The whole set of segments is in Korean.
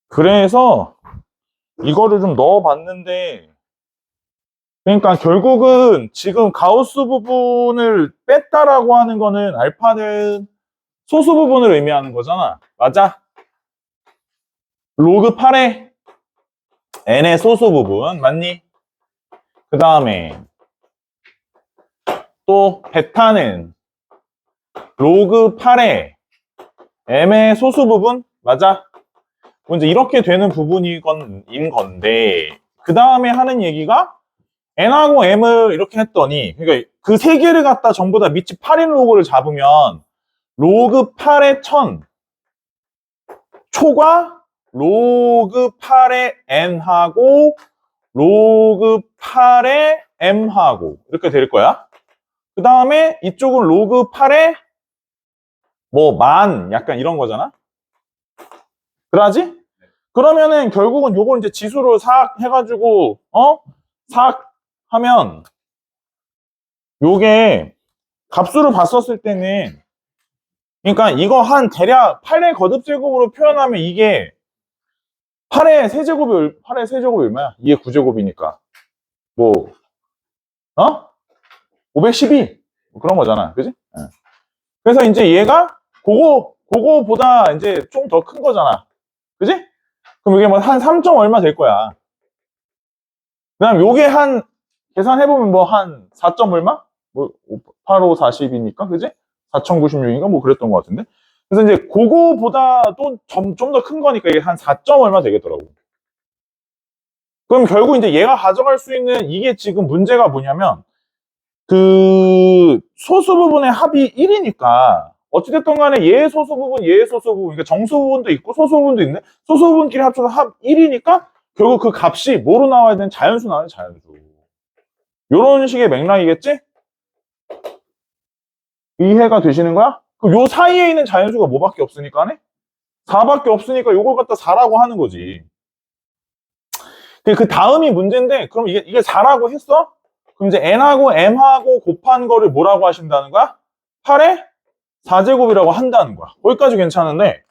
그래서 이거를 좀 넣어봤는데, 그러니까 결국은 지금 가우스 부분을 뺐다라고 하는 거는 알파는 소수 부분을 의미하는 거잖아. 맞아? 로그 8의 n의 소수 부분 맞니? 그 다음에 또 베타는 로그 8의 m의 소수 부분 맞아? 이제 이렇게 되는 부분인 건데, 그 다음에 하는 얘기가 n하고 m을 이렇게 했더니, 그러니까 그 세 개를 갖다 전부 다 밑이 8인 로그를 잡으면 로그 8의 1000 초과 로그 8의 n하고 로그 8의 m하고 이렇게 될 거야. 그 다음에 이쪽은 로그 8의 뭐 만 약간 이런 거잖아. 그러지? 그러면은 결국은 요걸 이제 지수로 싹 해가지고 싹 하면 요게 값수를 봤었을 때는, 그러니까 이거 한 대략 8의 거듭제곱으로 표현하면 이게 8의 세제곱이 얼마야? 이게 9제곱이니까 뭐 512 뭐 그런 거잖아. 그지? 그래서 이제 얘가 그거보다 이제 좀 더 큰 거잖아. 그지? 그럼 이게 뭐 한 3점 얼마 될 거야. 그 다음 요게 한 계산해보면 뭐 한 4점 얼마? 뭐 8, 5, 40이니까 그지? 4096인가 뭐 그랬던 것 같은데. 그래서 이제 그거보다 또 좀 더 큰 거니까 이게 한 4점 얼마 되겠더라고. 그럼 결국 이제 얘가 가져갈 수 있는, 이게 지금 문제가 뭐냐면 그 소수 부분의 합이 1이니까 어찌됐든 간에 얘의 소수 부분, 얘의 소수 부분, 그러니까 정수 부분도 있고 소수 부분도 있네. 소수 부분끼리 합쳐서 합 1이니까 결국 그 값이 뭐로 나와야 되는? 자연수 나와야 돼, 자연수. 요런 식의 맥락이겠지? 이해가 되시는 거야? 그럼 요 사이에 있는 자연수가 뭐밖에 없으니까네? 4밖에 없으니까 요걸 갖다 4라고 하는 거지. 그 다음이 문제인데, 그럼 이게 4라고 했어? 그럼 이제 n하고 m하고 곱한 거를 뭐라고 하신다는 거야? 8의 4제곱이라고 한다는 거야. 거기까지 괜찮은데,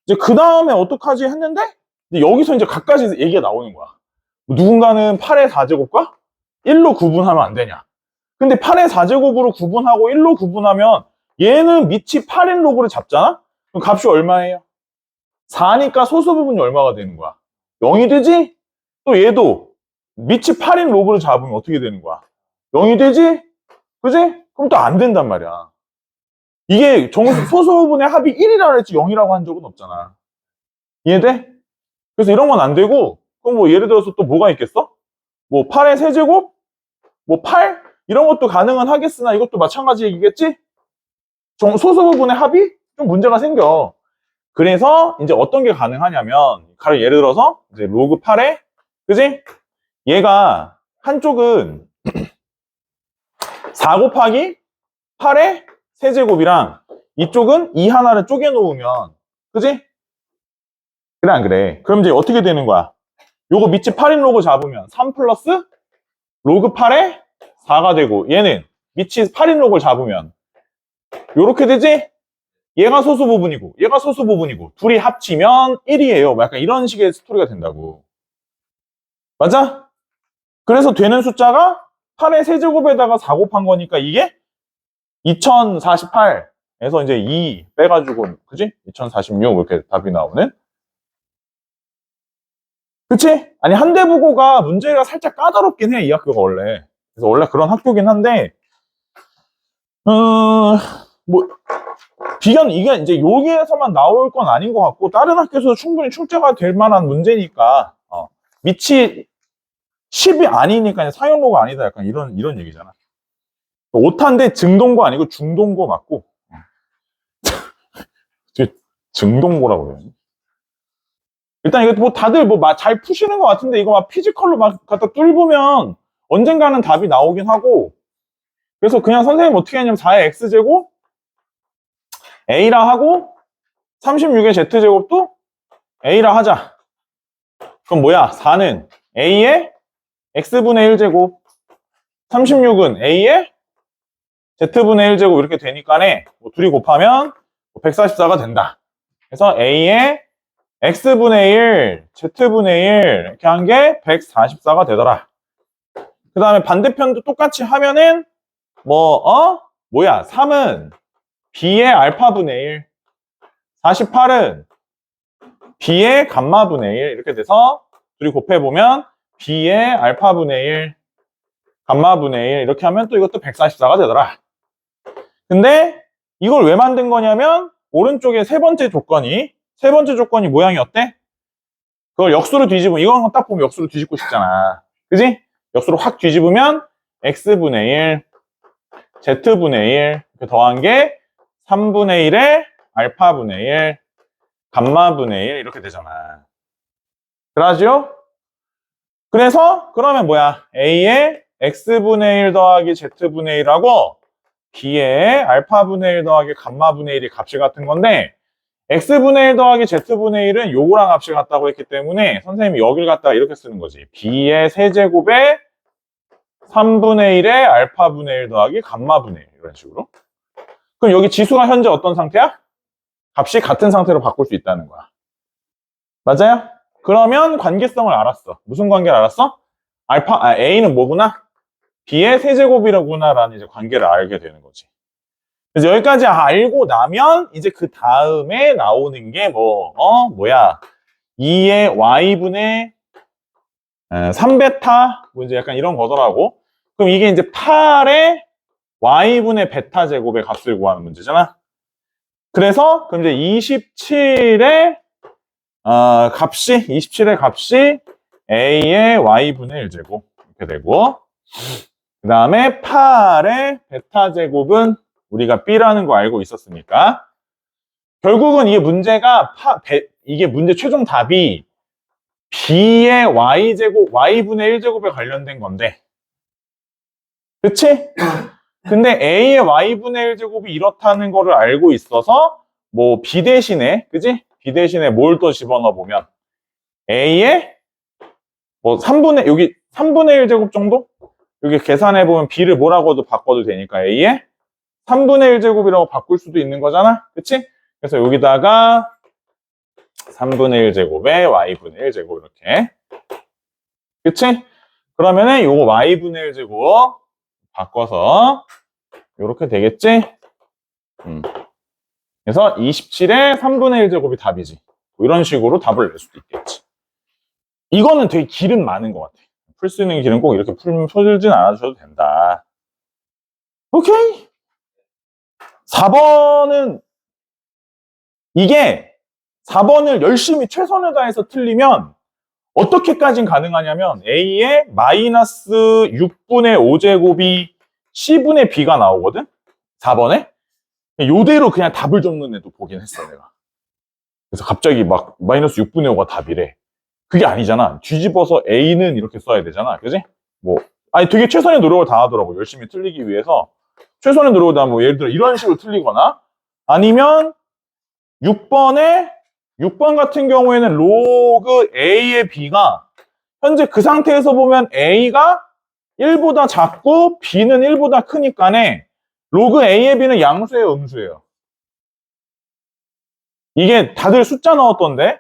이제 그 다음에 어떡하지 했는데, 이제 여기서 이제 각가지 얘기가 나오는 거야. 누군가는 8의 4제곱과 1로 구분하면 안 되냐. 근데 8의 4제곱으로 구분하고 1로 구분하면 얘는 밑이 8인 로그를 잡잖아? 그럼 값이 얼마예요? 4니까 소수 부분이 얼마가 되는 거야? 0이 되지? 또 얘도 밑이 8인 로그를 잡으면 어떻게 되는 거야? 0이 되지? 그지? 그럼 또 안 된단 말이야. 이게 소수 부분의 합이 1이라고 했지 0이라고 한 적은 없잖아. 이해돼? 그래서 이런 건 안 되고, 그럼 뭐 예를 들어서 또 뭐가 있겠어? 뭐 8의 세제곱? 뭐 8? 이런 것도 가능은 하겠으나 이것도 마찬가지 얘기겠지? 소수 부분의 합이 좀 문제가 생겨. 그래서 이제 어떤 게 가능하냐면, 가령 예를 들어서 이제 로그 8에, 그지? 얘가 한쪽은 4 곱하기 8의 세제곱이랑 이쪽은 2 하나를 쪼개 놓으면, 그지? 그래 안 그래? 그럼 이제 어떻게 되는 거야? 요거 밑이 8인 로그 잡으면 3 플러스 로그 8에 4가 되고, 얘는 밑이 8인 로그를 잡으면 요렇게 되지? 얘가 소수 부분이고 얘가 소수 부분이고 둘이 합치면 1이에요. 뭐 약간 이런 식의 스토리가 된다고. 맞아? 그래서 되는 숫자가 8의 세제곱에다가 4 곱한 거니까 이게 2048에서 이제 2 빼가지고, 그지? 2046 이렇게 답이 나오는. 그치? 아니, 한대부고가 문제가 살짝 까다롭긴 해, 이 학교가 원래. 그래서 원래 그런 학교긴 한데, 뭐, 이게 이제 여기에서만 나올 건 아닌 것 같고, 다른 학교에서도 충분히 출제가 될 만한 문제니까, 밑이 10이 아니니까 사용로가 아니다. 약간 이런 얘기잖아. 오타인데 증동고 아니고 중동고 맞고, 증동고라고 그러지. 일단 이거 뭐 다들 뭐 잘 푸시는 것 같은데, 이거 막 피지컬로 막 갖다 뚫으면 언젠가는 답이 나오긴 하고, 그래서 그냥 선생님 어떻게 하냐면 4의 x제곱 a라 하고 36의 z제곱도 a라 하자. 그럼 뭐야? 4는 a의 x분의 1제곱, 36은 a의 z분의 1제곱 이렇게 되니까네, 뭐 둘이 곱하면 144가 된다. 그래서 a의 x분의 1, z분의 1 이렇게 한 게 144가 되더라. 그 다음에 반대편도 똑같이 하면은 뭐야 3은 b의 알파분의 1, 48은 b의 감마분의 1 이렇게 돼서 둘이 곱해보면 b의 알파분의 1, 감마분의 1 이렇게 하면 또 이것도 144가 되더라. 근데 이걸 왜 만든 거냐면 오른쪽에 세 번째 조건이 모양이 어때? 그걸 역수로 뒤집으면 이건 딱 보면 역수로 뒤집고 싶잖아. 그지? 역수로 확 뒤집으면 x분의 1, z분의 1 이렇게 더한 게 3분의 1에 알파분의 1, 감마분의 1 이렇게 되잖아. 그러죠? 그래서 그러면 뭐야? a에 x분의 1 더하기 z분의 1하고 b에 알파분의 1 더하기 감마분의 1이 값이 같은 건데 x분의 1 더하기 z분의 1은 요거랑 값이 같다고 했기 때문에 선생님이 여길 갖다가 이렇게 쓰는 거지. b의 세제곱에 3분의 1에 알파분의 1 더하기 감마분의 1 이런 식으로. 그럼 여기 지수가 현재 어떤 상태야? 값이 같은 상태로 바꿀 수 있다는 거야. 맞아요? 그러면 관계성을 알았어. 무슨 관계를 알았어? a는 뭐구나? b의 세제곱이라구나 라는 이제 관계를 알게 되는 거지. 그래서 여기까지 알고 나면 이제 그 다음에 나오는 게 뭐야? 2의 y분의 3베타 뭐 이제 약간 이런 거더라고. 그럼 이게 이제 8의 y분의 베타 제곱의 값을 구하는 문제잖아. 그래서 그럼 이제 27의 값이 a의 y분의 1제곱 이렇게 되고 그 다음에 8의 베타 제곱은 우리가 b라는 거 알고 있었으니까 결국은 이게 문제가 이게 문제 최종 답이 b의 y제곱 y분의 1제곱에 관련된 건데 그치? 근데 a의 y분의 1제곱이 이렇다는 거를 알고 있어서 뭐 b 대신에 그지? b 대신에 뭘 또 집어넣어 보면 a의 뭐 3분의 1제곱 정도? 여기 계산해 보면 b를 뭐라고도 바꿔도 되니까 a의 3분의 1제곱이라고 바꿀 수도 있는 거잖아. 그치? 그래서 여기다가 3분의 1제곱에 y분의 1제곱 이렇게 그치? 그러면은 요거 y분의 1제곱 바꿔서 이렇게 되겠지? 그래서 27에 3분의 1제곱이 답이지. 뭐 이런 식으로 답을 낼 수도 있겠지. 이거는 되게 길은 많은 것 같아. 풀 수 있는 길은 꼭 이렇게 풀진 않아주셔도 된다. 오케이? 4번은 이게 4번을 열심히 최선을 다해서 틀리면 어떻게까진 가능하냐면 A의 마이너스 6분의 5제곱이 C분의 B가 나오거든? 4번에? 요대로 그냥 답을 적는 애도 보긴 했어 내가. 그래서 갑자기 막 마이너스 6분의 5가 답이래. 그게 아니잖아. 뒤집어서 A는 이렇게 써야 되잖아. 그지? 아니 되게 최선의 노력을 다하더라고. 열심히 틀리기 위해서. 최선의 노력을 다하면 뭐 예를 들어 이런 식으로 틀리거나 아니면 6번 같은 경우에는 로그 A의 B가 현재 그 상태에서 보면 A가 1보다 작고 B는 1보다 크니까네 로그 A의 B는 양수예요, 음수예요? 이게 다들 숫자 넣었던데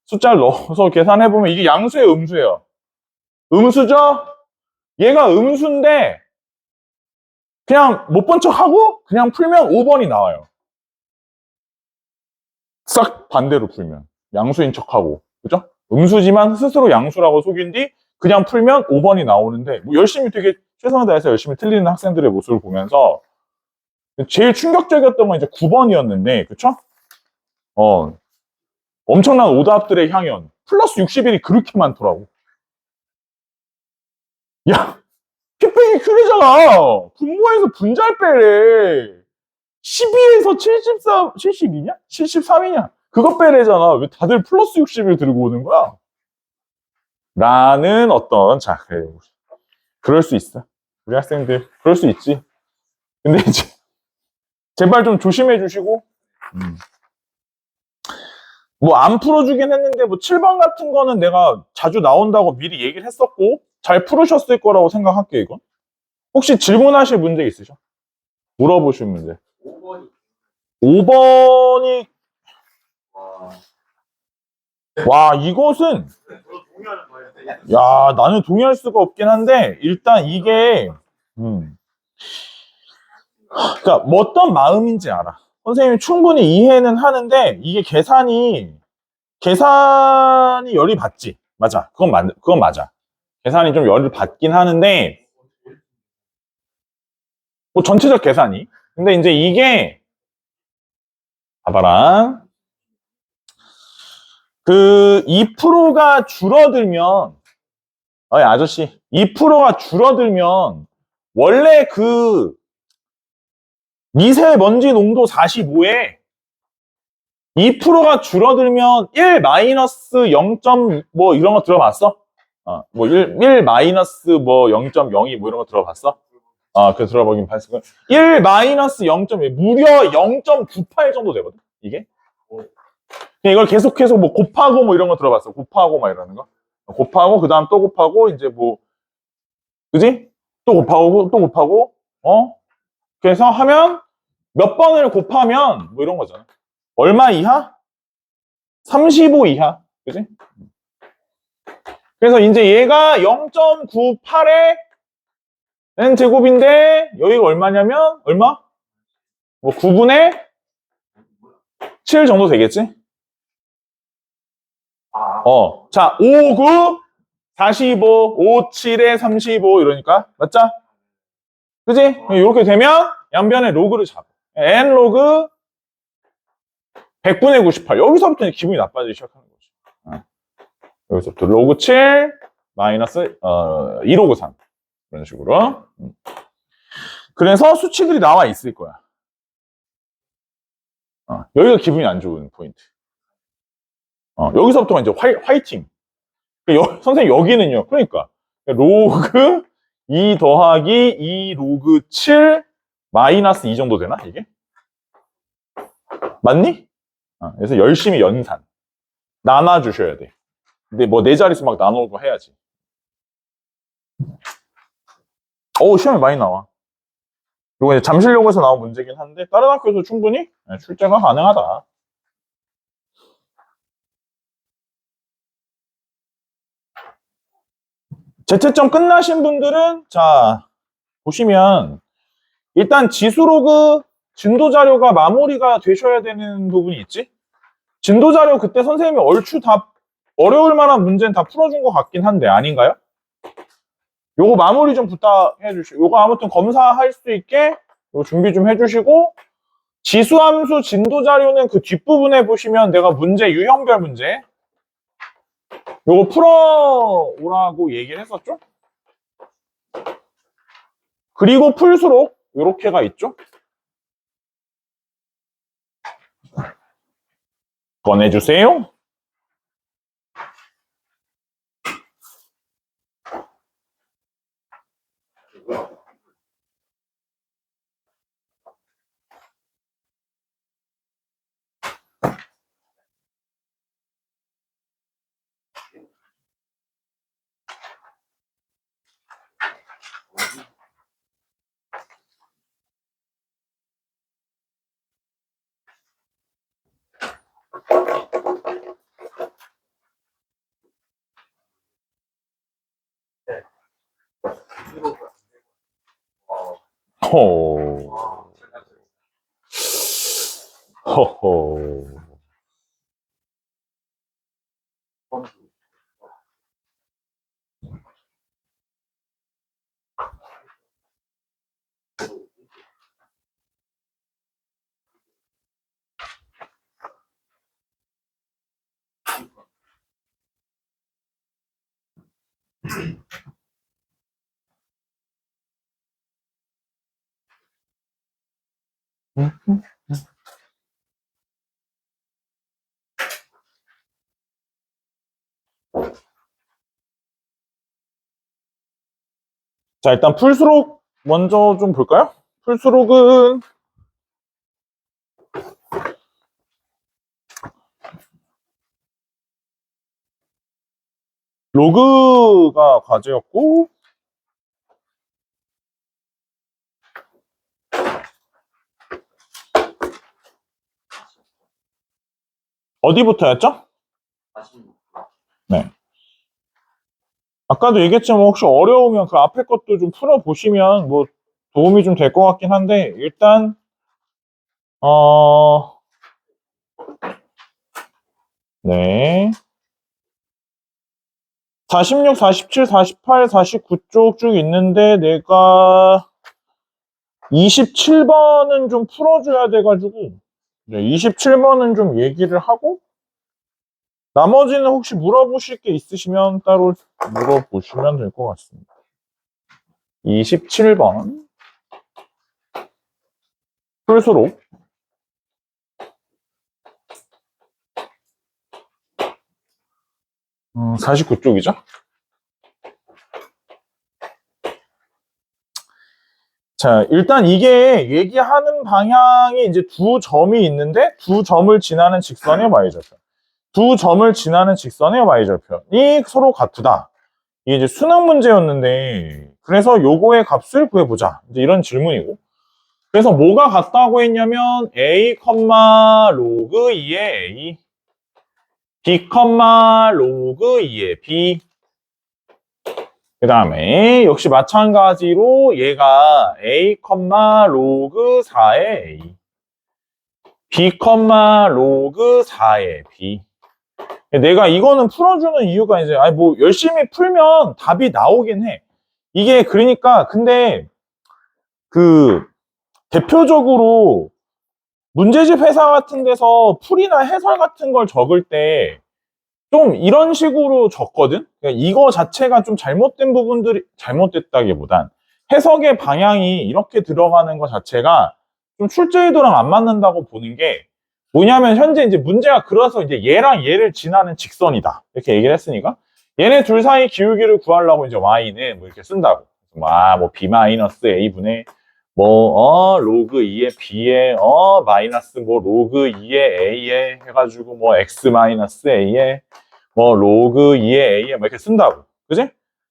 숫자를 넣어서 계산해보면 이게 양수예요, 음수예요? 음수죠? 얘가 음수인데 그냥 못 본 척하고 그냥 풀면 5번이 나와요. 싹 반대로 풀면 양수인 척하고 그죠? 음수지만 스스로 양수라고 속인 뒤 그냥 풀면 5번이 나오는데 뭐 열심히 되게 최선을 다해서 열심히 틀리는 학생들의 모습을 보면서 제일 충격적이었던 건 이제 9번이었는데 그쵸? 엄청난 오답들의 향연 플러스 61이 그렇게 많더라고. 야 피 빼기 큐리잖아. 분모에서 분자를 빼래. 12에서 74, 72냐? 73이냐? 그거 빼래잖아. 왜 다들 플러스 60을 들고 오는 거야? 라는 자, 그래. 그럴 수 있어. 우리 학생들, 그럴 수 있지. 근데 이제, 제발 좀 조심해 주시고, 뭐, 안 풀어주긴 했는데, 뭐, 7번 같은 거는 내가 자주 나온다고 미리 얘기를 했었고, 잘 풀으셨을 거라고 생각할게요, 이건. 혹시 질문하실 문제 있으셔? 물어보실 문제. 5번이 와, 이것은, 야, 나는 동의할 수가 없긴 한데, 일단 이게, 그러니까 뭐 어떤 마음인지 알아. 선생님이 충분히 이해는 하는데, 이게 계산이 열이 받지. 맞아. 그건 맞아. 계산이 좀 열을 받긴 하는데, 뭐 전체적 계산이. 근데 이제 이게, 봐봐라. 그 2%가 줄어들면, 아저씨, 2%가 줄어들면, 원래 그 미세먼지 농도 45에 2%가 줄어들면 1 마이너스 0. 뭐 이런 거 들어봤어? 뭐 1 마이너스 뭐 0.02 뭐 이런 거 들어봤어? 그 들어보긴 봤을 거야. 1 마이너스 0.2 무려 0.98 정도 되거든. 이게. 이걸 계속해서 뭐 곱하고 뭐 이런 거 들어봤어. 곱하고 막 이러는 거. 곱하고 그다음 또 곱하고 이제 뭐 그지? 또 곱하고 또 곱하고 그래서 하면 몇 번을 곱하면 뭐 이런 거잖아. 얼마 이하? 35 이하. 그지? 그래서 이제 얘가 0.98의 n 제곱인데 여기가 얼마냐면 얼마? 뭐 9분의 7 정도 되겠지? 자, 5, 9, 45, 5, 7에 35 이러니까 맞죠? 그지? 이렇게 되면 양변의 로그를 잡아. n 로그 100분의 98. 여기서부터 기분이 나빠지기 시작하는 거지. 여기서부터 로그 7 마이너스 2 로그 3 이런 식으로. 그래서 수치들이 나와 있을 거야. 여기가 기분이 안 좋은 포인트. 여기서부터가 이제 화이팅. 선생님 여기는요. 그러니까 로그 2 더하기 2 로그 7 마이너스 2 정도 되나 이게? 맞니? 그래서 열심히 연산 나눠주셔야 돼. 근데 뭐 네 자릿수 막 나누고 해야지. 시험에 많이 나와. 그리고 이제 잠실역에서 나온 문제긴 한데 다른 학교에서 충분히 출제가 가능하다. 재채점 끝나신 분들은 자 보시면 일단 지수로그 진도 자료가 마무리가 되셔야 되는 부분이 있지. 진도 자료 그때 선생님이 얼추 다 어려울 만한 문제는 다 풀어준 것 같긴 한데 아닌가요? 요거 마무리 좀 부탁해 주시고 요거 아무튼 검사할 수 있게 요거 준비 좀 해주시고 지수함수 진도 자료는 그 뒷부분에 보시면 내가 문제 유형별 문제 요거 풀어오라고 얘기를 했었죠? 그리고 풀수록 요렇게가 있죠? 꺼내주세요. 호. 호호. 자, 일단 풀수록 먼저 좀 볼까요? 풀수록은 로그가 과제였고 어디부터였죠? 네. 아까도 얘기했지만 혹시 어려우면 그 앞에 것도 좀 풀어보시면 뭐 도움이 좀 될 것 같긴 한데, 일단, 네. 46, 47, 48, 49쪽 쭉 있는데 내가 27번은 좀 풀어줘야 돼가지고, 네, 27번은 좀 얘기를 하고, 나머지는 혹시 물어보실 게 있으시면 따로 물어보시면 될 것 같습니다. 27번. 풀수록. 어, 49쪽이죠? 자, 일단 이게 얘기하는 방향이 이제 두 점이 있는데 두 점을 지나는 직선의 y절편. 두 점을 지나는 직선의 y절편이 서로 같다. 이게 이제 수능 문제였는데 그래서 요거의 값을 구해보자. 이제 이런 질문이고. 그래서 뭐가 같다고 했냐면 a, 로그 2의 a, b, 로그 2의 b. 그 다음에 역시 마찬가지로 얘가 a, 로그 4의 a, b, 로그 4의 b. 내가 이거는 풀어주는 이유가 이제 아니 뭐 열심히 풀면 답이 나오긴 해. 이게 그러니까 근데 그 대표적으로 문제집 회사 같은 데서 풀이나 해설 같은 걸 적을 때 좀 이런 식으로 적거든? 그러니까 이거 자체가 좀 잘못된 부분들이, 잘못됐다기보단 해석의 방향이 이렇게 들어가는 것 자체가 좀 출제 의도랑 안 맞는다고 보는 게 뭐냐면 현재 이제 문제가 그래서 이제 얘랑 얘를 지나는 직선이다. 이렇게 얘기를 했으니까 얘네 둘 사이 기울기를 구하려고 이제 y는 뭐 이렇게 쓴다고. 뭐 b-a분의 로그 2의 b에 마이너스 뭐 로그 2의 a에 해가지고 뭐 x 마이너스 a에 뭐 로그 2의 a에 뭐 이렇게 쓴다고. 그지?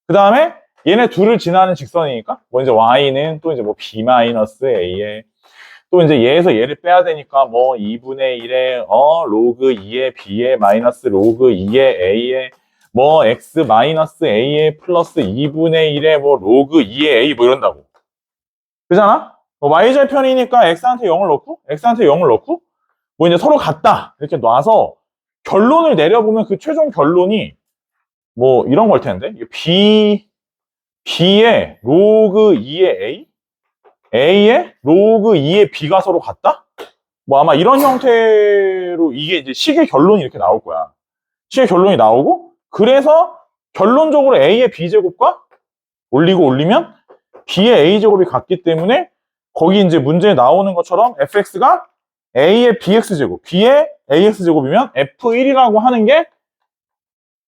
그 다음에 얘네 둘을 지나는 직선이니까 뭐 이제 y는 또 이제 뭐 b 마이너스 a에 또 이제 얘에서 얘를 빼야 되니까 뭐 2분의 1에 로그 2의 b에 마이너스 로그 2의 a에 뭐 x 마이너스 a에 플러스 2분의 1에 뭐 로그 2의 a 뭐 이런다고. 그잖아? 뭐 y절편이니까 x한테 0을 넣고 x한테 0을 넣고 뭐 이제 서로 같다 이렇게 놔서 결론을 내려보면 그 최종 결론이 뭐 이런 걸 텐데 b의 로그 2의 a의 로그 2의 b가 서로 같다? 뭐 아마 이런 형태로 이게 이제 식의 결론이 이렇게 나올 거야. 식의 결론이 나오고 그래서 결론적으로 a의 b제곱과 올리면 b의 a제곱이 같기 때문에 거기 이제 문제에 나오는 것처럼 fx가 a의 bx제곱, b의 ax제곱이면 f1이라고 하는 게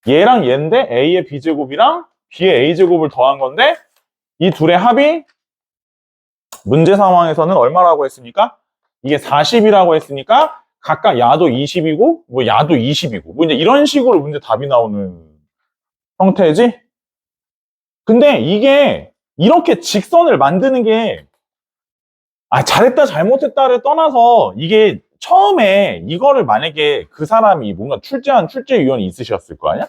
얘랑 얘인데 a의 b제곱이랑 b의 a제곱을 더한 건데 이 둘의 합이 문제 상황에서는 얼마라고 했습니까? 이게 40이라고 했으니까 각각 야도 20이고 뭐 야도 20이고 뭐 이제 이런 식으로 문제 답이 나오는 형태지? 근데 이게 이렇게 직선을 만드는 게 잘했다 잘못했다를 떠나서 이게 처음에 이거를 만약에 그 사람이 뭔가 출제한 출제위원이 있으셨을 거 아니야?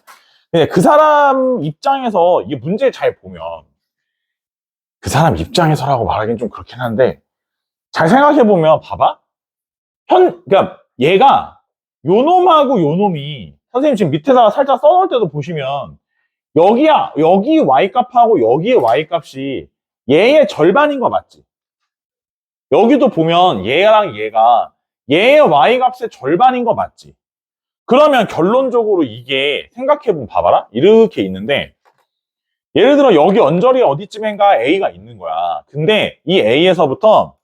근데 그 사람 입장에서 이게 문제를 잘 보면 그 사람 입장에서라고 말하기는 좀 그렇긴 한데 잘 생각해보면 봐봐. 그러니까 얘가 요놈하고 요놈이 선생님 지금 밑에다가 살짝 써놓을 때도 보시면 여기 y값하고 여기의 y값이 얘의 절반인 거 맞지? 여기도 보면 얘랑 얘가 얘의 y값의 절반인 거 맞지? 그러면 결론적으로 이게 생각해보면 봐봐라. 이렇게 있는데 예를 들어 여기 언저리 어디쯤인가 a가 있는 거야. 근데 이 a에서부터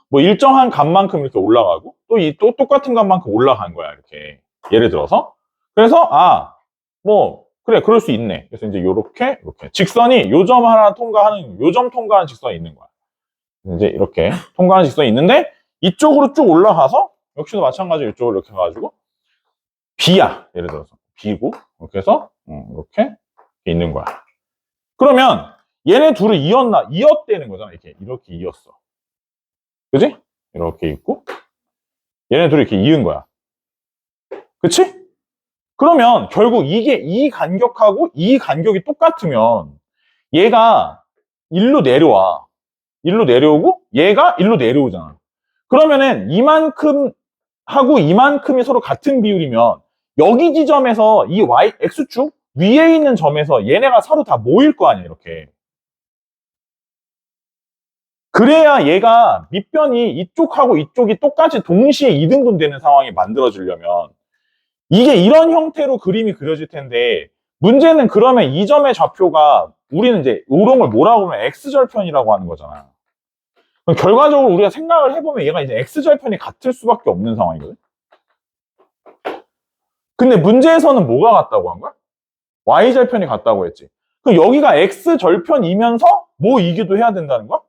뭐 일정한 값만큼 이렇게 올라가고 또 똑같은 값만큼 올라간 거야. 이렇게 예를 들어서 그래서 뭐 그래 그럴 수 있네. 그래서 이제 요렇게 직선이 요 점 하나 통과하는 요 점 통과하는 직선이 있는 거야. 이제 이렇게 통과하는 직선이 있는데 이쪽으로 쭉 올라가서 역시도 마찬가지로 이쪽으로 이렇게 해가지고 B야. 예를 들어서 B고 이렇게 해서 이렇게 있는 거야. 그러면 얘네 둘을 이었다는 거잖아. 이렇게 이었어. 그지? 이렇게 있고 얘네 둘이 이렇게 이은 거야. 그치? 그러면 결국 이게 이 간격하고 이 간격이 똑같으면 얘가 일로 내려와. 일로 내려오고 얘가 일로 내려오잖아. 그러면은 이만큼 하고 이만큼이 서로 같은 비율이면 여기 지점에서 이 y, x축 위에 있는 점에서 얘네가 서로 다 모일 거 아니야, 이렇게. 그래야 얘가 밑변이 이쪽하고 이쪽이 똑같이 동시에 이등분 되는 상황이 만들어지려면 이게 이런 형태로 그림이 그려질 텐데 문제는 그러면 이 점의 좌표가 우리는 이제 이런 걸 뭐라고 하면 x절편이라고 하는 거잖아. 그럼 결과적으로 우리가 생각을 해보면 얘가 이제 x절편이 같을 수밖에 없는 상황이거든. 근데 문제에서는 뭐가 같다고 한 거야? y절편이 같다고 했지. 그럼 여기가 x절편이면서 뭐이기도 해야 된다는 거야?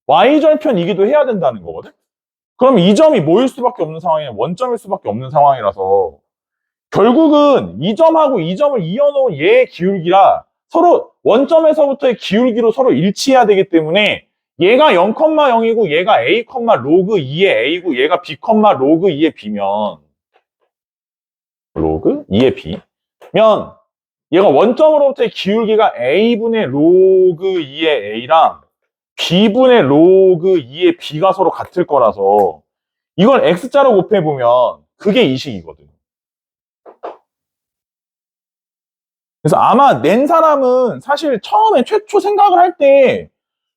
y절편이기도 해야 된다는 거거든. 그럼 이 점이 뭐일 수밖에 없는 상황이 원점일 수밖에 없는 상황이라서 결국은 이 점하고 이 점을 이어놓은 얘의 기울기라 서로 원점에서부터의 기울기로 서로 일치해야 되기 때문에 얘가 0,0이고 얘가 a, 로그 2의 a고 얘가 b, 로그 2의 b면 로그 2의 b면 얘가 원점으로부터의 기울기가 a분의 로그 2의 a랑 b분의 로그 2의 b가 서로 같을 거라서 이걸 x자로 곱해보면 그게 이 식이거든. 그래서 아마 낸 사람은 사실 처음에 최초 생각을 할 때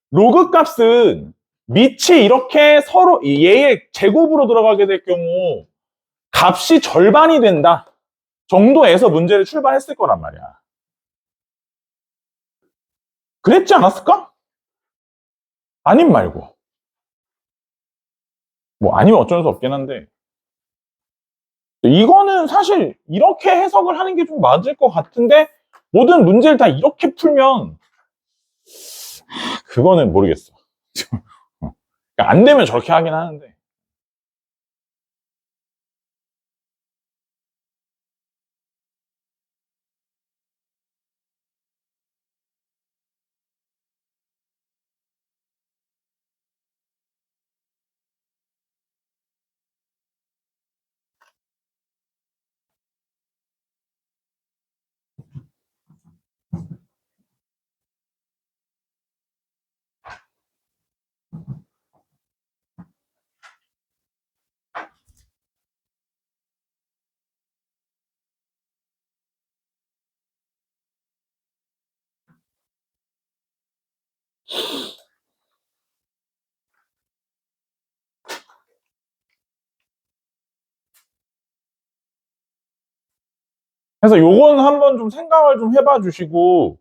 로그 값은 밑이 이렇게 서로 얘의 제곱으로 들어가게 될 경우 값이 절반이 된다 정도에서 문제를 출발했을 거란 말이야. 그랬지 않았을까? 아님 말고. 뭐 아니면 어쩔 수 없긴 한데 이거는 사실 이렇게 해석을 하는 게 좀 맞을 것 같은데 모든 문제를 다 이렇게 풀면 그거는 모르겠어. 안 되면 저렇게 하긴 하는데. 그래서 요건 한번 좀 생각을 좀 해봐 주시고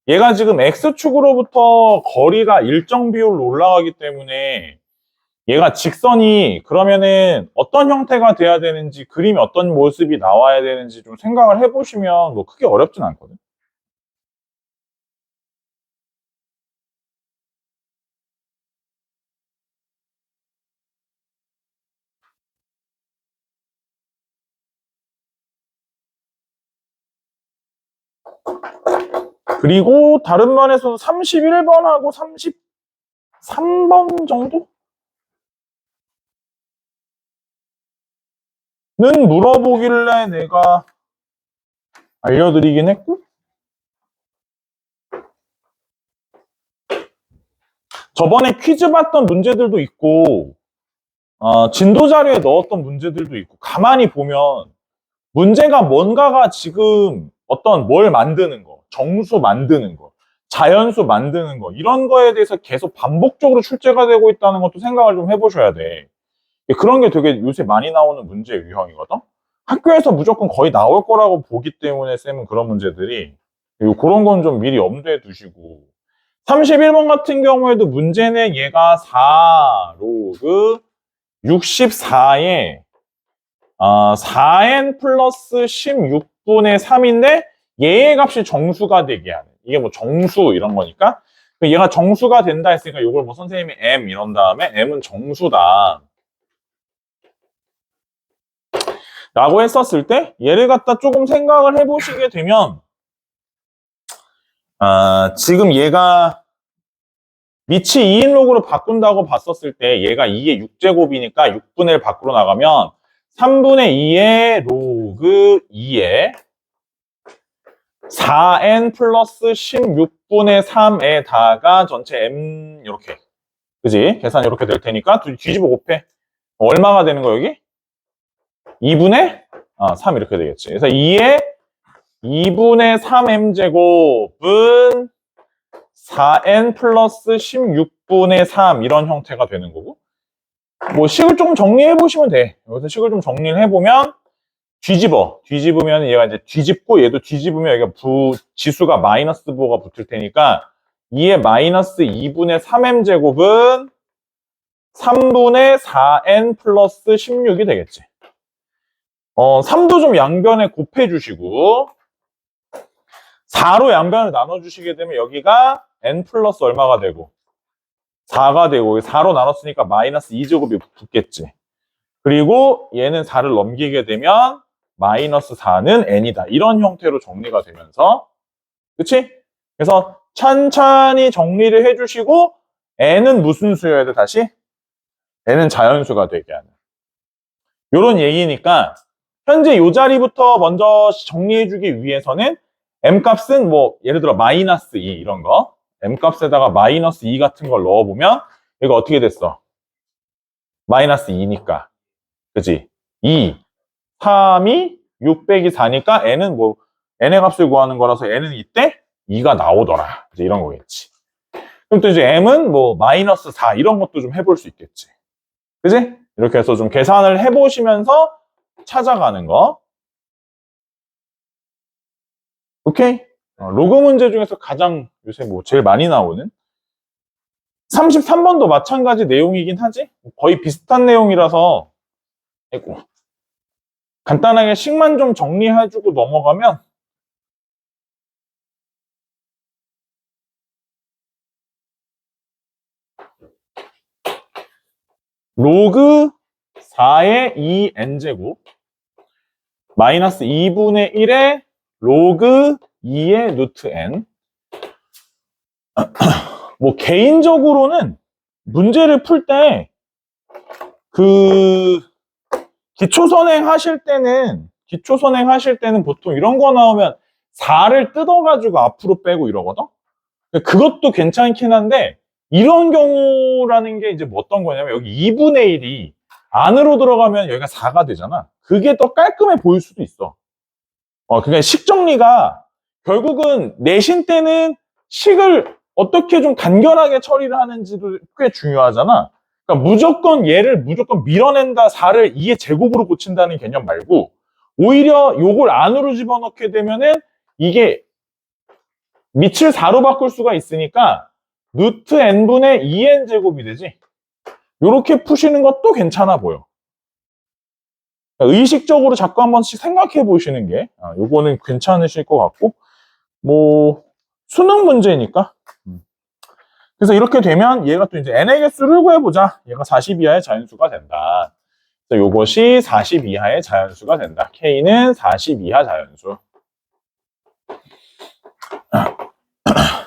얘가 지금 X축으로부터 거리가 일정 비율로 올라가기 때문에 얘가 직선이 그러면은 어떤 형태가 돼야 되는지 그림이 어떤 모습이 나와야 되는지 좀 생각을 해보시면 뭐 크게 어렵진 않거든. 그리고 다른 면에서는 31번하고 33번 정도는 물어보길래 내가 알려드리긴 했고 저번에 퀴즈 봤던 문제들도 있고 진도 자료에 넣었던 문제들도 있고 가만히 보면 문제가 뭔가가 지금 어떤 뭘 만드는 거, 정수 만드는 거, 자연수 만드는 거 이런 거에 대해서 계속 반복적으로 출제가 되고 있다는 것도 생각을 좀 해보셔야 돼. 그런 게 되게 요새 많이 나오는 문제 유형이거든. 학교에서 무조건 거의 나올 거라고 보기 때문에 쌤은 그런 문제들이 그런 건 좀 미리 염두에 두시고 31번 같은 경우에도 문제는 얘가 4 로그 64에 4n 플러스 16분의 3인데 얘의 값이 정수가 되게 하는 이게 뭐 정수 이런 거니까 얘가 정수가 된다 했으니까 이걸 뭐 선생님이 m 이런 다음에 m은 정수다 라고 했었을 때 얘를 갖다 조금 생각을 해보시게 되면 지금 얘가 밑이 2인 로그로 바꾼다고 봤었을 때 얘가 2의 6제곱이니까 6분의 1 밖으로 나가면 3분의 2의 로그 2의 4n 플러스 16분의 3에 다가 전체 m 이렇게. 그지? 계산 이렇게 될 테니까 뒤집어 곱해. 얼마가 되는 거 여기? 2분의 3 이렇게 되겠지. 그래서 2분의 3m 제곱은 4n 플러스 16분의 3 이런 형태가 되는 거고, 뭐 식을 좀 정리해 보시면 돼. 여기서 식을 좀 정리를 해보면 뒤집으면 얘가 이제 뒤집고 얘도 뒤집으면 여기가 지수가 마이너스 부호가 붙을 테니까 2의 마이너스 2분의 3m 제곱은 3분의 4n 플러스 16이 되겠지. 3도 좀 양변에 곱해 주시고 4로 양변을 나눠주시게 되면 여기가 n 플러스 얼마가 되고 4가 되고 4로 나눴으니까 마이너스 2제곱이 붙겠지. 그리고 얘는 4를 넘기게 되면 마이너스 4는 n이다. 이런 형태로 정리가 되면서, 그치? 그래서 찬찬히 정리를 해주시고 n은 무슨 수여야 돼 다시? n은 자연수가 되게 하는 요런 얘기니까 현재 요 자리부터 먼저 정리해주기 위해서는 m값은 뭐 예를 들어 마이너스 2 이런 거 m값에다가 마이너스 2 같은 걸 넣어보면 이거 어떻게 됐어? 마이너스 2니까 그지? 2 3이 6 빼기 4니까 n은 뭐 n의 값을 구하는 거라서 n은 이때 2가 나오더라. 이제 이런 거겠지. 그럼 또 이제 m은 뭐 마이너스 4 이런 것도 좀 해볼 수 있겠지. 그지? 이렇게 해서 좀 계산을 해보시면서 찾아가는 거. 오케이? 로그 문제 중에서 가장 요새 뭐 제일 많이 나오는 33번도 마찬가지 내용이긴 하지? 거의 비슷한 내용이라서 아이고. 간단하게 식만 좀 정리해주고 넘어가면 로그 4의 2n제곱 마이너스 2분의 1의 로그 2의 루트 n. 뭐 개인적으로는 문제를 풀 때 그 기초선행 하실 때는 보통 이런 거 나오면 4를 뜯어가지고 앞으로 빼고 이러거든? 그것도 괜찮긴 한데 이런 경우라는 게 이제 뭐 어떤 거냐면 여기 2분의 1이 안으로 들어가면 여기가 4가 되잖아. 그게 더 깔끔해 보일 수도 있어. 그러니까 식 정리가 결국은 내신 때는 식을 어떻게 좀 간결하게 처리를 하는지도 꽤 중요하잖아. 그러니까 무조건 얘를 무조건 밀어낸다 4를 2의 제곱으로 고친다는 개념 말고 오히려 요걸 안으로 집어넣게 되면은 이게 밑을 4로 바꿀 수가 있으니까 루트 n분의 2n 제곱이 되지. 요렇게 푸시는 것도 괜찮아 보여. 의식적으로 자꾸 한 번씩 생각해 보시는 게 요거는 괜찮으실 것 같고 뭐 수능 문제니까 그래서 이렇게 되면 얘가 또 이제 n의 개수를 구해보자. 얘가 40 이하의 자연수가 된다. 그래서 요것이 40 이하의 자연수가 된다. k는 40 이하 자연수.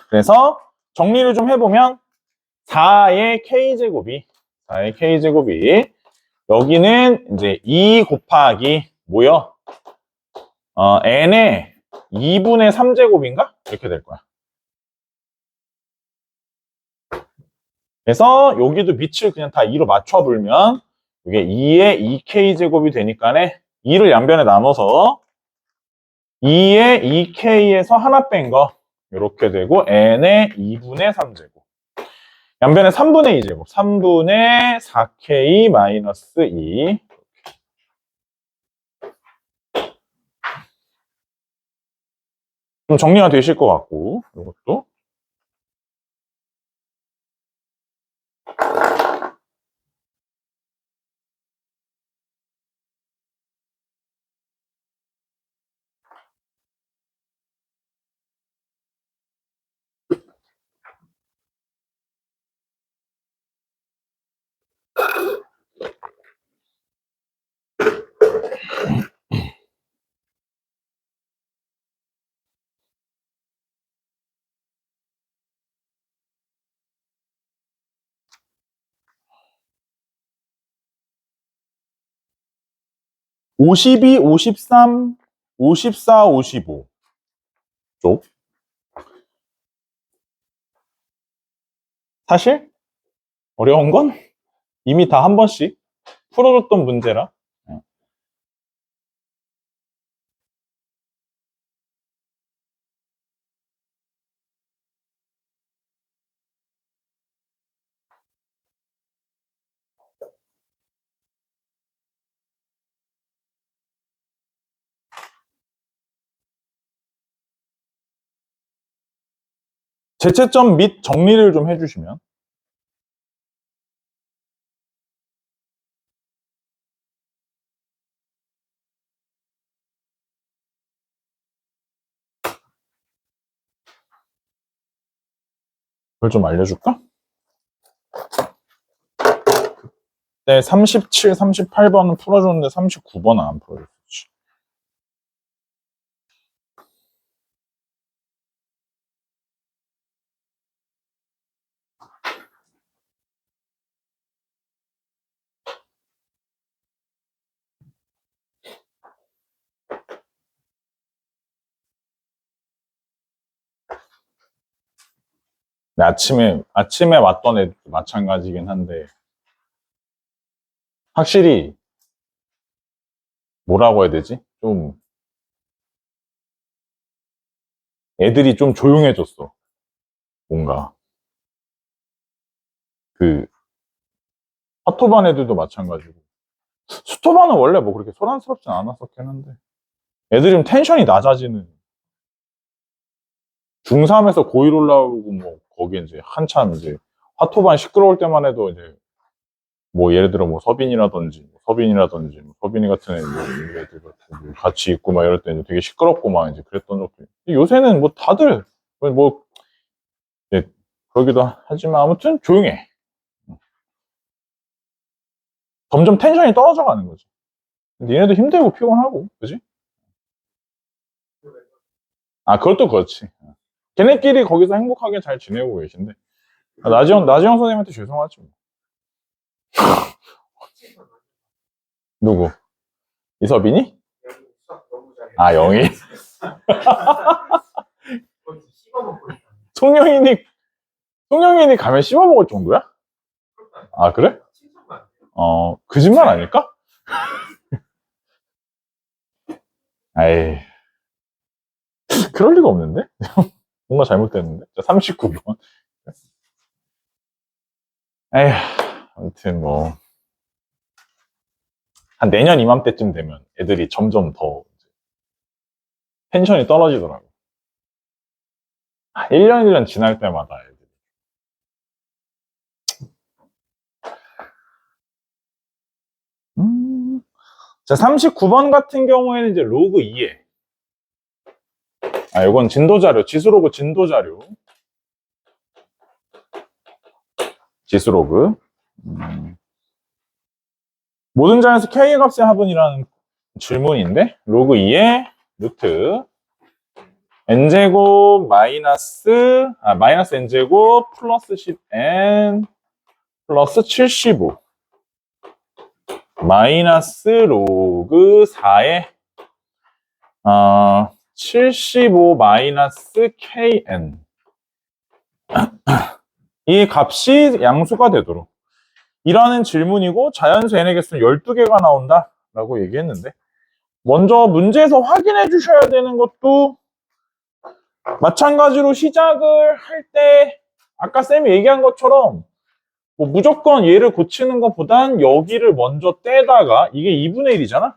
그래서 정리를 좀 해보면 4의 k제곱이 여기는 이제 2 곱하기 뭐요? n의 2분의 3제곱인가? 이렇게 될 거야. 그래서 여기도 밑을 그냥 다 2로 맞춰불면 이게 2의 2k제곱이 되니까네 2를 양변에 나눠서 2의 2k에서 하나 뺀 거 이렇게 되고 n의 2분의 3제곱 양변에 3분의 2제곱 3분의 4k 마이너스 2 좀 정리가 되실 것 같고 이것도 52, 53, 54, 55 쪽. 사실 어려운 건 이미 다 한 번씩 풀어줬던 문제라. 제채점 및 정리를 좀 해주시면. 그걸 좀 알려줄까? 네, 37, 38번은 풀어줬는데 39번은 안 풀어줬지. 네, 아침에 왔던 애도 마찬가지긴 한데, 확실히, 뭐라고 해야 되지? 좀, 애들이 좀 조용해졌어. 뭔가. 그, 화토반 애들도 마찬가지고. 수토반은 원래 뭐 그렇게 소란스럽진 않았었긴 한데, 애들이 좀 텐션이 낮아지는. 중3에서 고1 올라오고, 뭐, 거기 이제 한참 이제, 화토반 시끄러울 때만 해도 이제, 뭐 예를 들어 뭐 서빈이 같은 애들 같이 있고 막 이럴 때 이제 되게 시끄럽고 막 이제 그랬던 적도 있고. 요새는 뭐 다들 뭐 예, 그러기도 하지만 아무튼 조용해. 점점 텐션이 떨어져 가는 거지. 니네도 힘들고 피곤하고, 그지? 아, 그것도 그렇지. 걔네끼리 거기서 행복하게 잘 지내고 계신데. 나지영 선생님한테 죄송하지 뭐. 누구? 이서빈이? 아, 영희? 송영인이 가면 씹어 먹을 정도야? 아, 그래? 거짓말 아닐까? 에이, 그럴 리가 없는데? 뭔가 잘못됐는데? 39번. 에휴, 아무튼 뭐. 한 내년 이맘때쯤 되면 애들이 점점 더 텐션이 떨어지더라고. 1년 1년 지날 때마다 애들이. 자, 39번 같은 경우에는 이제 로그 2에. 이건 진도자료, 지수로그 진도자료. 지수로그. 모든 자연수 K의 값의 합은이라는 질문인데, 로그 2에 루트 n제곱 마이너스 n제곱 플러스 10n 플러스 75 마이너스 로그 4에 75 마이너스 kn 이 값이 양수가 되도록 이라는 질문이고, 자연수 n의 개수는 12개가 나온다 라고 얘기했는데, 먼저 문제에서 확인해 주셔야 되는 것도 마찬가지로 시작을 할 때 아까 쌤이 얘기한 것처럼 뭐 무조건 얘를 고치는 것보단 여기를 먼저 떼다가, 이게 2분의 1이잖아?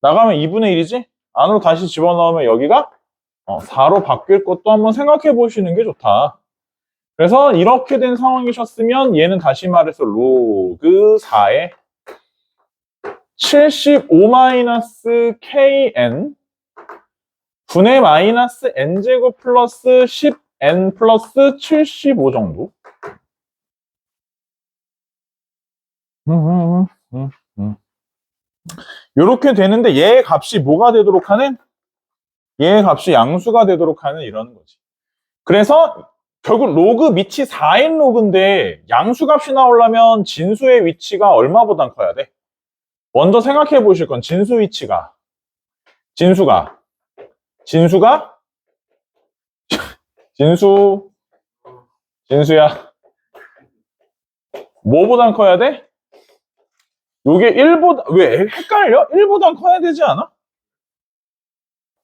나가면 2분의 1이지? 안으로 다시 집어넣으면 여기가 4로 바뀔 것도 한번 생각해 보시는 게 좋다. 그래서 이렇게 된 상황이셨으면 얘는 다시 말해서 로그 4에 75-kn 분의 마이너스 n제곱 플러스 10n 플러스 75 정도. 이렇게 되는데 얘의 값이 뭐가 되도록 하는? 얘의 값이 양수가 되도록 하는 이런 거지. 그래서 결국 로그 밑이 4인 로그인데 양수 값이 나오려면 진수의 위치가 얼마보단 커야 돼? 먼저 생각해 보실 건 진수 위치가 진수가 진수야. 뭐보단 커야 돼? 요게 1보다, 왜 헷갈려? 1보단 커야 되지 않아?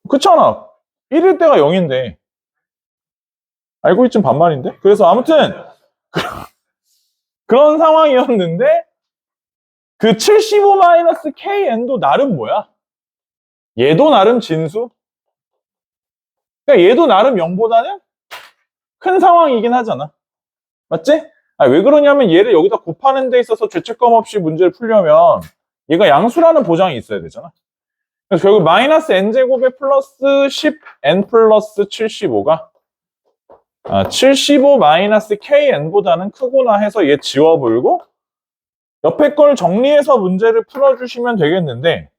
그렇잖아. 1일 때가 0인데. 알고 있진 반말인데? 그래서 아무튼, 그런 상황이었는데, 그 75-KN도 나름 뭐야? 얘도 나름 진수? 그러니까 얘도 나름 0보다는 큰 상황이긴 하잖아. 맞지? 왜 그러냐면 얘를 여기다 곱하는 데 있어서 죄책감 없이 문제를 풀려면 얘가 양수라는 보장이 있어야 되잖아. 그래서 결국 마이너스 n제곱에 플러스 10n 플러스 75가 75-KN보다는 크구나 해서 얘 지워버리고 옆에 걸 정리해서 문제를 풀어주시면 되겠는데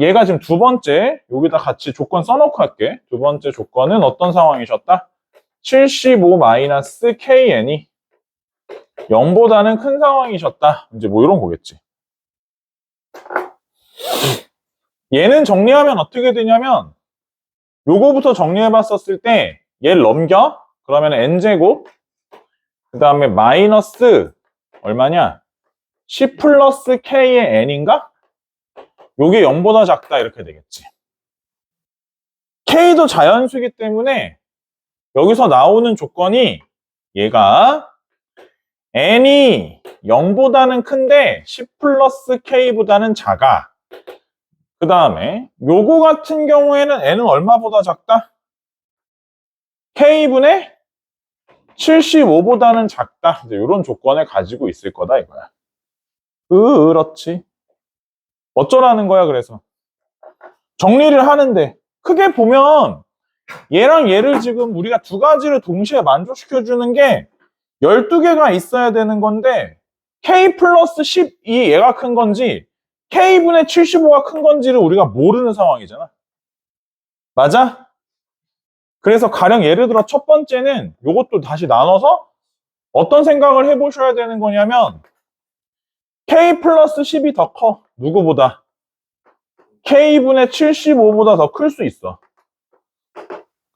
얘가 지금 두 번째 여기다 같이 조건 써놓고 할게. 두 번째 조건은 어떤 상황이셨다? 75-KN이 0보다는 큰 상황이셨다. 이제 뭐 이런 거겠지. 얘는 정리하면 어떻게 되냐면 요거부터 정리해봤었을 때 얘를 넘겨. 그러면 n제곱 그 다음에 마이너스 얼마냐? 10 플러스 k의 n인가? 요게 0보다 작다 이렇게 되겠지. k도 자연수이기 때문에 여기서 나오는 조건이 얘가 n이 0보다는 큰데 10 플러스 k보다는 작아. 그 다음에 요거 같은 경우에는 n은 얼마보다 작다? k분의 75보다는 작다. 이제 이런 조건을 가지고 있을 거다 이거야. 그렇지. 어쩌라는 거야 그래서. 정리를 하는데 크게 보면 얘랑 얘를 지금 우리가 두 가지를 동시에 만족시켜주는 게 12개가 있어야 되는 건데 k 플러스 10이 얘가 큰 건지 k분의 75가 큰 건지를 우리가 모르는 상황이잖아. 맞아? 그래서 가령 예를 들어 첫 번째는 이것도 다시 나눠서 어떤 생각을 해보셔야 되는 거냐면 k 플러스 10이 더 커. 누구보다? k분의 75보다 더 클 수 있어.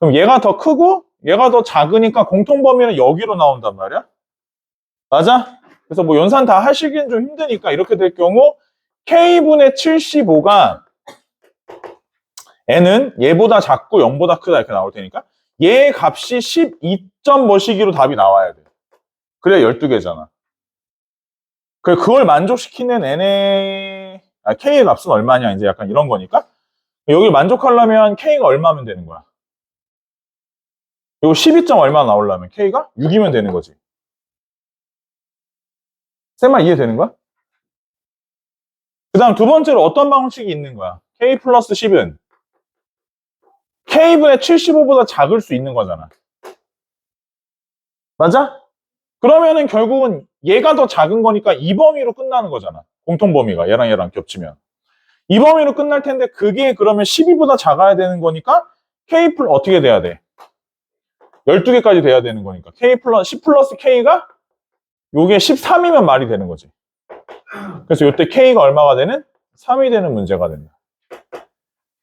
그럼 얘가 더 크고 얘가 더 작으니까 공통범위는 여기로 나온단 말이야. 맞아? 그래서 뭐 연산 다 하시기는 좀 힘드니까 이렇게 될 경우 k분의 75가 n은 얘보다 작고 0보다 크다 이렇게 나올 테니까 얘 값이 12점 뭐시기로 답이 나와야 돼. 그래야 12개잖아. 그걸 만족시키는 n의 k의 값은 얼마냐 이제 약간 이런 거니까 여기 만족하려면 k가 얼마면 되는 거야? 이거 12점 얼마 나오려면 k가 6이면 되는 거지. 쌤아 이해되는 거야? 그 다음 두 번째로 어떤 방식이 있는 거야? k 플러스 10은 k분의 75보다 작을 수 있는 거잖아. 맞아? 그러면은 결국은 얘가 더 작은 거니까 이 범위로 끝나는 거잖아. 공통범위가 얘랑 얘랑 겹치면. 이 범위로 끝날 텐데 그게 그러면 12보다 작아야 되는 거니까 k 플러스 어떻게 돼야 돼? 12개까지 돼야 되는 거니까 k 플러스 10 플러스 k가 요게 13이면 말이 되는 거지. 그래서 요때 k가 얼마가 되는? 3이 되는 문제가 된다.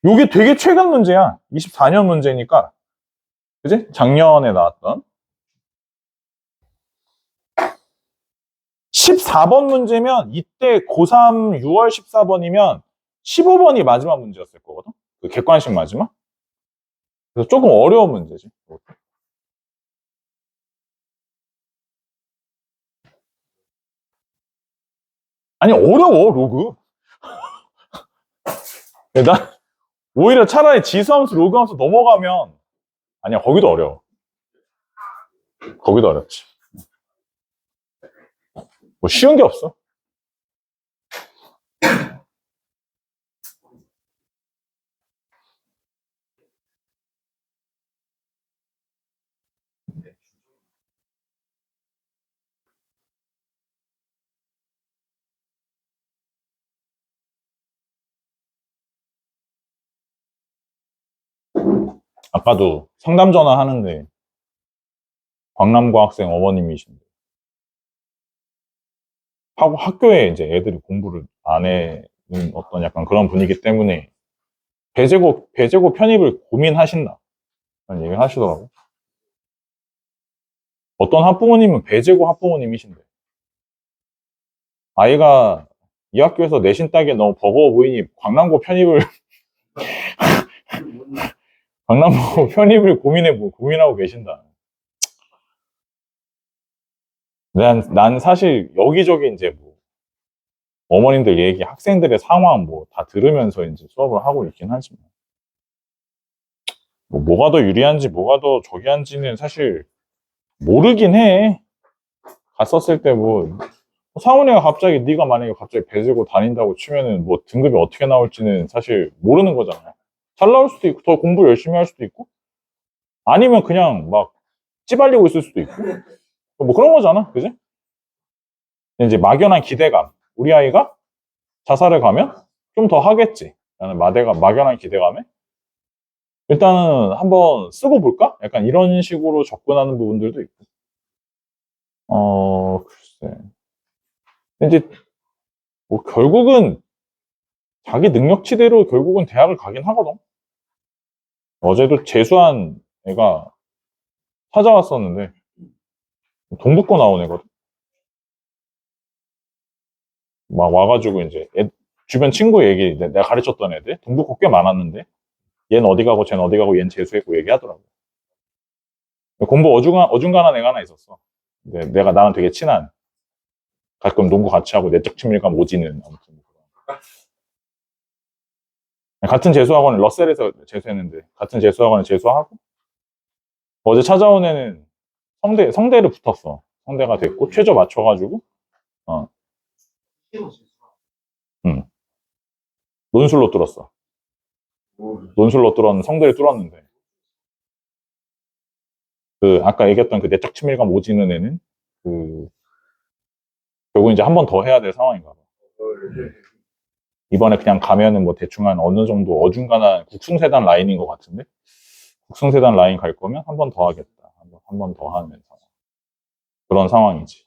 요게 되게 최근 문제야. 24년 문제니까. 그지? 작년에 나왔던. 14번 문제면 이때 고3 6월 14번이면 15번이 마지막 문제였을 거거든. 그 객관식 마지막. 그래서 조금 어려운 문제지. 아니 어려워 로그. 나 오히려 차라리 지수함수 로그함수 넘어가면 아니야 거기도 어려워. 거기도 어렵지. 뭐 쉬운 게 없어. 아까도 상담 전화 하는데 광남고학생 어머님이신데 학교에 이제 애들이 공부를 안 해는 어떤 약간 그런 분위기 때문에 배제고 편입을 고민하신다. 그런 얘기를 하시더라고. 어떤 학부모님은 배제고 학부모님이신데 아이가 이 학교에서 내신 따기에 너무 버거워 보이니 강남고 편입을 강남고 편입을 고민하고 계신다. 난 사실 여기저기 이제 뭐 어머님들 얘기, 학생들의 상황 뭐 다 들으면서 이제 수업을 하고 있긴 하지만 뭐가 더 유리한지 뭐가 더 저기 한지는 사실 모르긴 해. 갔었을 때 뭐 상훈이가 갑자기 네가 만약에 갑자기 배제고 다닌다고 치면은 뭐 등급이 어떻게 나올지는 사실 모르는 거잖아요. 잘 나올 수도 있고 더 공부 열심히 할 수도 있고 아니면 그냥 막 찌발리고 있을 수도 있고 뭐 그런 거잖아, 그지? 이제 막연한 기대감. 우리 아이가 자살을 가면 좀 더 하겠지. 라는 막연한 기대감에 일단은 한번 쓰고 볼까? 약간 이런 식으로 접근하는 부분들도 있고. 글쎄. 이제 뭐 결국은 자기 능력치대로 결국은 대학을 가긴 하거든. 어제도 재수한 애가 찾아왔었는데 동북고 나온 애거든. 막 와가지고 이제 주변 친구 얘기 내가 가르쳤던 애들 동북고 꽤 많았는데 얘는 어디 가고 쟤는 어디 가고 얘는 재수했고 얘기하더라고. 공부 어중간한 애가 하나 있었어. 근데 내가 나랑 되게 친한 가끔 농구 같이 하고 내적 친밀감 오지는 아무튼 같은 재수학원을 러셀에서 재수했는데 같은 재수학원에 재수하고 어제 찾아온 애는 성대를 붙었어. 성대가 됐고 최저 맞춰가지고 어, 응. 논술로 뚫었어. 논술로 뚫었는 성대를 뚫었는데 그 아까 얘기했던 그 내적 친밀감 오지는 애는 그 결국 이제 한 번 더 해야 될 상황인가 봐. 이번에 그냥 가면은 뭐 대충 한 어느 정도 어중간한 국승세단 라인인 것 같은데 국승세단 라인 갈 거면 한 번 더 하겠다. 한 번 더 하는 상황. 그런 상황이지.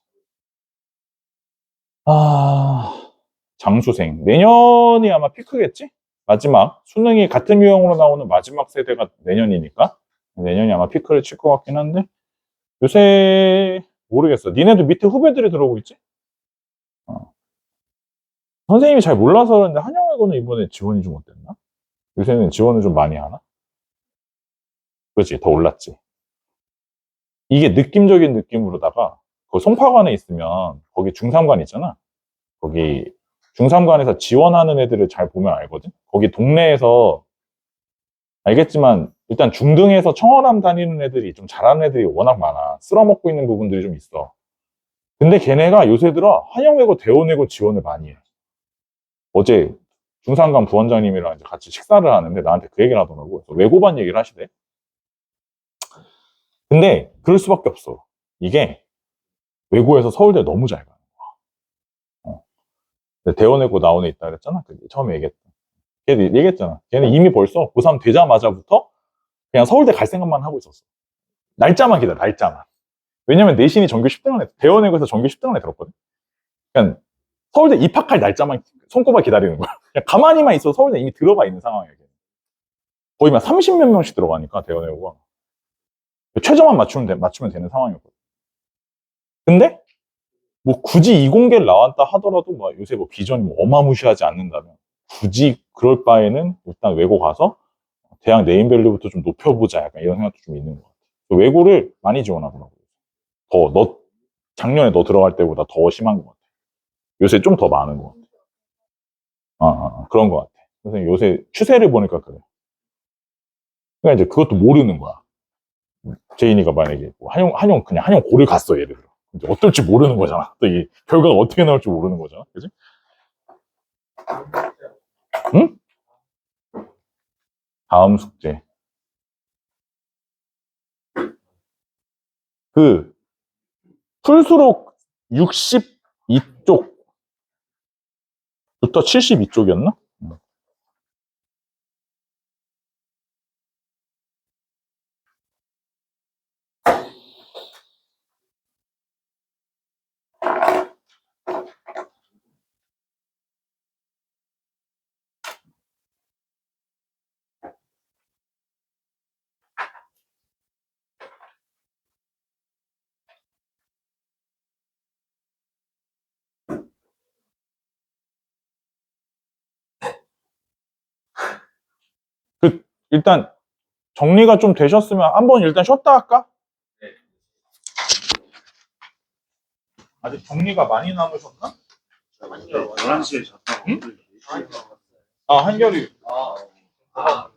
장수생. 내년이 아마 피크겠지? 마지막. 수능이 같은 유형으로 나오는 마지막 세대가 내년이니까. 내년이 아마 피크를 칠 것 같긴 한데, 요새, 모르겠어. 니네도 밑에 후배들이 들어오고 있지? 어. 선생님이 잘 몰라서 그런데 한영외고는 이번에 지원이 좀 어땠나? 요새는 지원을 좀 많이 하나? 그렇지, 더 올랐지. 이게 느낌적인 느낌으로다가, 그 송파관에 있으면, 거기 중삼관 있잖아. 거기 중삼관에서 지원하는 애들을 잘 보면 알거든? 거기 동네에서 알겠지만 일단 중등에서 청어람 다니는 애들이 좀 잘하는 애들이 워낙 많아. 쓸어먹고 있는 부분들이 좀 있어. 근데 걔네가 요새 들어 한영외고 대원외고 지원을 많이 해. 어제 중산관 부원장님이랑 이제 같이 식사를 하는데 나한테 그 얘기를 하더라고. 그래서 외고반 얘기를 하시대. 근데 그럴 수밖에 없어. 이게 외고에서 서울대 너무 잘 가. 어. 대원외고 나온 애 있다 그랬잖아. 처음에 얘기했던. 걔 얘기했잖아. 걔는 이미 벌써 고3 되자마자부터 그냥 서울대 갈 생각만 하고 있었어. 날짜만 기다려, 날짜만. 왜냐면 내신이 전교 10등안에, 대원외고에서 전교 10등안에 들었거든. 그러니까 서울대 입학할 날짜만 손꼽아 기다리는 거야. 그냥 가만히만 있어도 서울대 이미 들어가 있는 상황이야. 거의 막 30몇 명씩 들어가니까, 대원외고가. 최저만 맞추면 되는 상황이었거든. 근데, 뭐 굳이 이공계를 나왔다 하더라도, 뭐 요새 뭐 비전이 뭐 어마무시하지 않는다면, 굳이 그럴 바에는 일단 외고 가서 대학 네임밸류부터 좀 높여보자. 약간 이런 생각도 좀 있는 것 같아. 외고를 많이 지원하더라고. 작년에 너 들어갈 때보다 더 심한 것 같아. 요새 좀 더 많은 것 같아. 그런 것 같아. 그래서 요새 추세를 보니까 그래. 그러니까 이제 그것도 모르는 거야. 제인이가 만약에 뭐 그냥 한영 고를 갔어, 예를 들어. 이제 어떨지 모르는 거잖아. 또 이 결과가 어떻게 나올지 모르는 거잖아. 그지? 응? 다음 숙제. 그, 풀수록 62쪽부터 72쪽이었나? 일단 정리가 좀 되셨으면 한번 일단 쉬었다 할까? 네. 아직 정리가 많이 남으셨나? 11시에 잤다고. 응? 아, 한결이. 아.